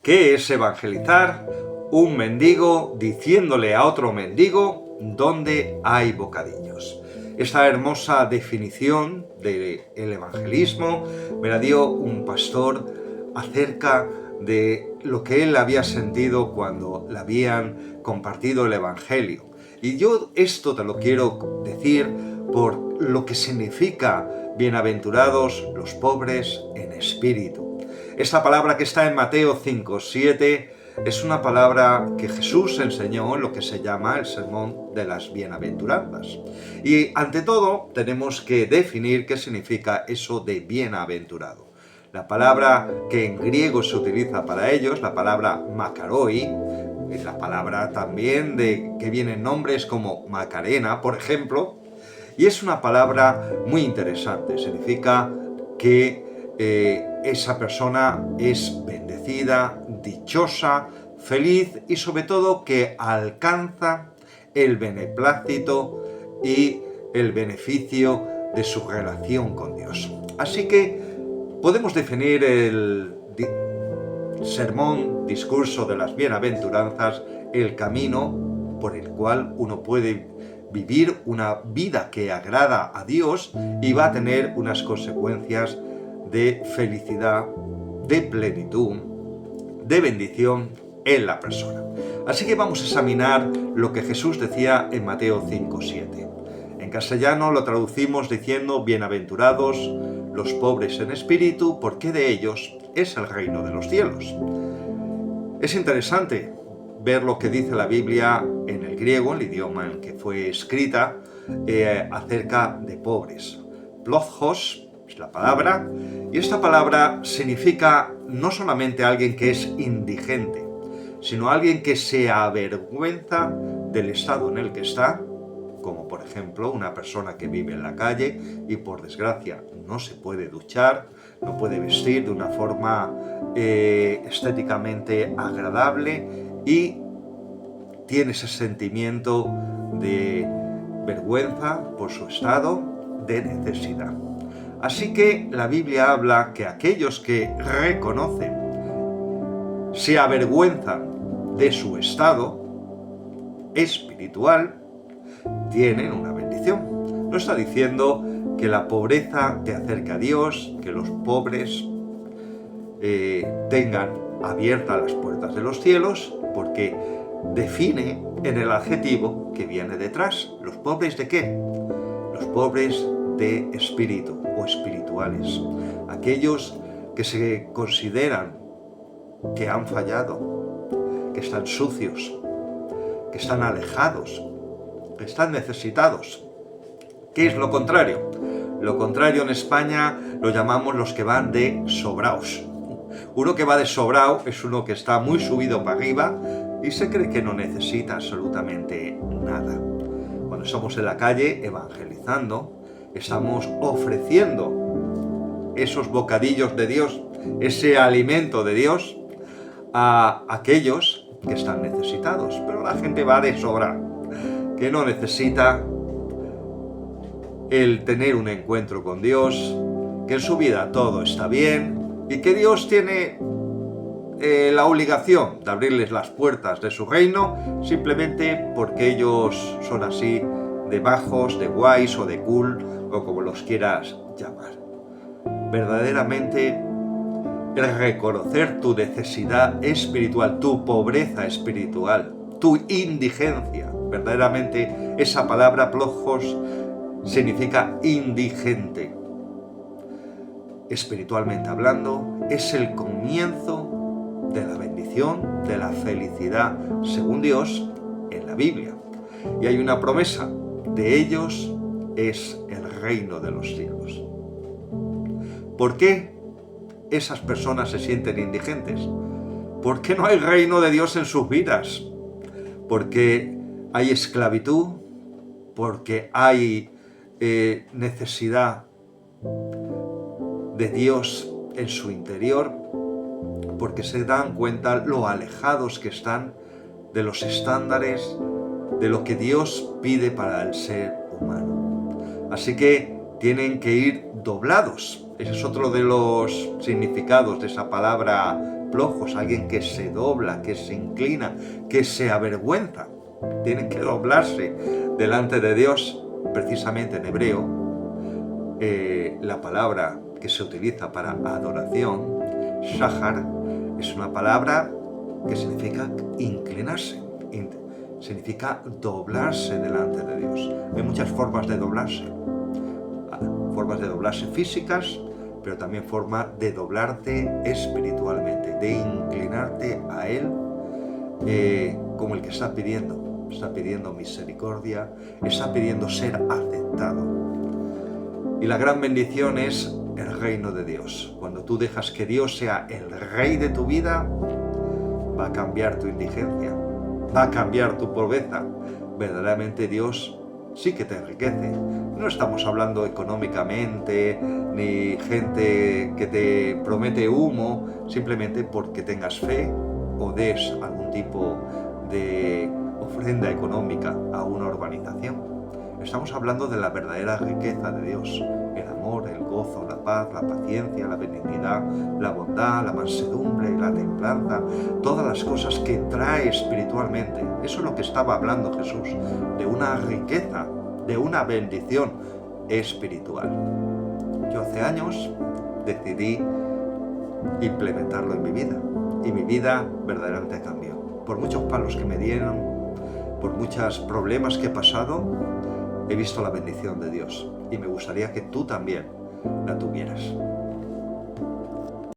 ¿Qué es evangelizar? Un mendigo diciéndole a otro mendigo dónde hay bocadillos. Esta hermosa definición del evangelismo me la dio un pastor acerca de lo que él había sentido cuando le habían compartido el evangelio. Y yo esto te lo quiero decir por lo que significa bienaventurados los pobres en espíritu. Esta palabra que está en Mateo 5:7 es una palabra que Jesús enseñó en lo que se llama el sermón de las bienaventuranzas. Y ante todo tenemos que definir qué significa eso de bienaventurado. La palabra que en griego se utiliza para ellos, la palabra makaroi, es la palabra también de que vienen nombres como Macarena, por ejemplo, y es una palabra muy interesante. Significa que esa persona es bendecida, dichosa, feliz y sobre todo que alcanza el beneplácito y el beneficio de su relación con Dios. Así que podemos definir el sermón, discurso de las bienaventuranzas, el camino por el cual uno puede vivir una vida que agrada a Dios y va a tener unas consecuencias de felicidad, de plenitud, de bendición en la persona. Así que vamos a examinar lo que Jesús decía en Mateo 5:7. En castellano lo traducimos diciendo: bienaventurados los pobres en espíritu, porque de ellos es el reino de los cielos. Es interesante ver lo que dice la Biblia en el griego, el idioma en que fue escrita, acerca de pobres. Plothos es la palabra, y esta palabra significa no solamente alguien que es indigente, sino alguien que se avergüenza del estado en el que está, como por ejemplo una persona que vive en la calle y por desgracia no se puede duchar, no puede vestir de una forma estéticamente agradable y tiene ese sentimiento de vergüenza por su estado de necesidad. Así que la Biblia habla que aquellos que reconocen, se avergüenzan de su estado espiritual, tienen una bendición. No está diciendo que la pobreza te acerca a Dios, que los pobres tengan abiertas las puertas de los cielos, porque define en el adjetivo que viene detrás. ¿Los pobres de qué? Los pobres de espíritu o espirituales. Aquellos que se consideran que han fallado, que están sucios, que están alejados, que están necesitados. ¿Qué es lo contrario? Lo contrario en España lo llamamos los que van de sobraos. Uno que va de sobrao es uno que está muy subido para arriba y se cree que no necesita absolutamente nada. Cuando estamos en la calle evangelizando, estamos ofreciendo esos bocadillos de Dios, ese alimento de Dios a aquellos que están necesitados. Pero la gente va de sobra, que no necesita el tener un encuentro con Dios, que en su vida todo está bien y que Dios tiene la obligación de abrirles las puertas de su reino simplemente porque ellos son así de bajos, de guays o de cool o como los quieras llamar. Verdaderamente el reconocer tu necesidad espiritual, tu pobreza espiritual, tu indigencia, verdaderamente esa palabra plojos significa indigente. Espiritualmente hablando, es el comienzo de la bendición, de la felicidad, según Dios, en la Biblia. Y hay una promesa: de ellos es el reino de los cielos. ¿Por qué esas personas se sienten indigentes? ¿Por qué no hay reino de Dios en sus vidas? Porque hay esclavitud, porque hay necesidad de Dios en su interior, porque se dan cuenta lo alejados que están de los estándares de lo que Dios pide para el ser humano. Así que tienen que ir doblados. Ese es otro de los significados de esa palabra flojos, alguien que se dobla, que se inclina, que se avergüenza. Tienen que doblarse delante de Dios. Precisamente en hebreo, la palabra que se utiliza para adoración, shahar, es una palabra que significa inclinarse, significa doblarse delante de Dios. Hay muchas formas de doblarse. Formas de doblarse físicas, pero también formas de doblarte espiritualmente, de inclinarte a Él como el que está pidiendo misericordia, está pidiendo ser aceptado. Y la gran bendición es el reino de Dios. Cuando tú dejas que Dios sea el rey de tu vida, va a cambiar tu indigencia, va a cambiar tu pobreza. Verdaderamente Dios sí que te enriquece. No estamos hablando económicamente, ni gente que te promete humo, simplemente porque tengas fe o des algún tipo de ofrenda económica a una urbanización. Estamos hablando de la verdadera riqueza de Dios, el amor, el gozo, la paz, la paciencia, la benignidad, la bondad, la mansedumbre, la templanza, todas las cosas que trae espiritualmente. Eso es lo que estaba hablando Jesús, de una riqueza, de una bendición espiritual. Yo hace años decidí implementarlo en mi vida y mi vida verdaderamente cambió. Por muchos palos que me dieron, por muchos problemas que he pasado, he visto la bendición de Dios y me gustaría que tú también la tuvieras.